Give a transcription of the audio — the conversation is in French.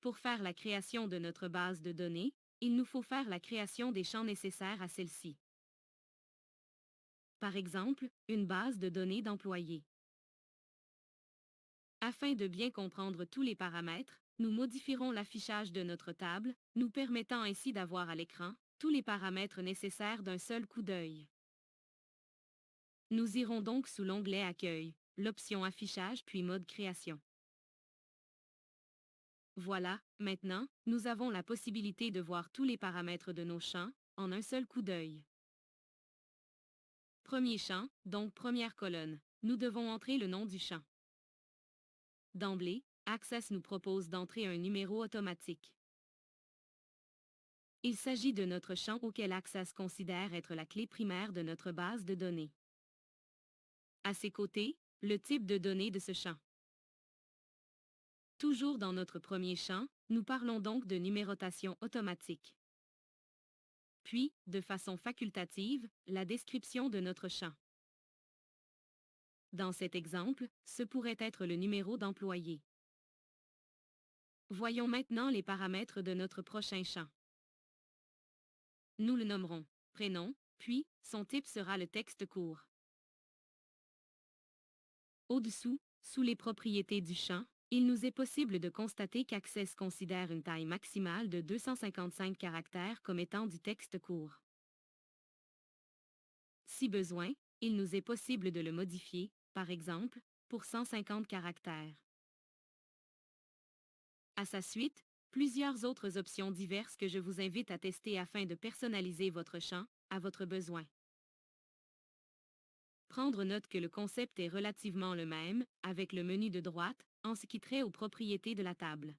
Pour faire la création de notre base de données, il nous faut faire la création des champs nécessaires à celle-ci. Par exemple, une base de données d'employés. Afin de bien comprendre tous les paramètres, nous modifierons l'affichage de notre table, nous permettant ainsi d'avoir à l'écran tous les paramètres nécessaires d'un seul coup d'œil. Nous irons donc sous l'onglet Accueil, l'option Affichage puis Mode Création. Voilà, maintenant, nous avons la possibilité de voir tous les paramètres de nos champs en un seul coup d'œil. Premier champ, donc première colonne. Nous devons entrer le nom du champ. D'emblée, Access nous propose d'entrer un numéro automatique. Il s'agit de notre champ auquel Access considère être la clé primaire de notre base de données. À ses côtés, le type de données de ce champ. Toujours dans notre premier champ, nous parlons donc de numérotation automatique. Puis, de façon facultative, la description de notre champ. Dans cet exemple, ce pourrait être le numéro d'employé. Voyons maintenant les paramètres de notre prochain champ. Nous le nommerons prénom, puis son type sera le texte court. Au-dessous, sous les propriétés du champ, il nous est possible de constater qu'Access considère une taille maximale de 255 caractères comme étant du texte court. Si besoin, il nous est possible de le modifier, par exemple, pour 150 caractères. À sa suite, plusieurs autres options diverses que je vous invite à tester afin de personnaliser votre champ à votre besoin. Prendre note que le concept est relativement le même, avec le menu de droite, en ce qui trait aux propriétés de la table.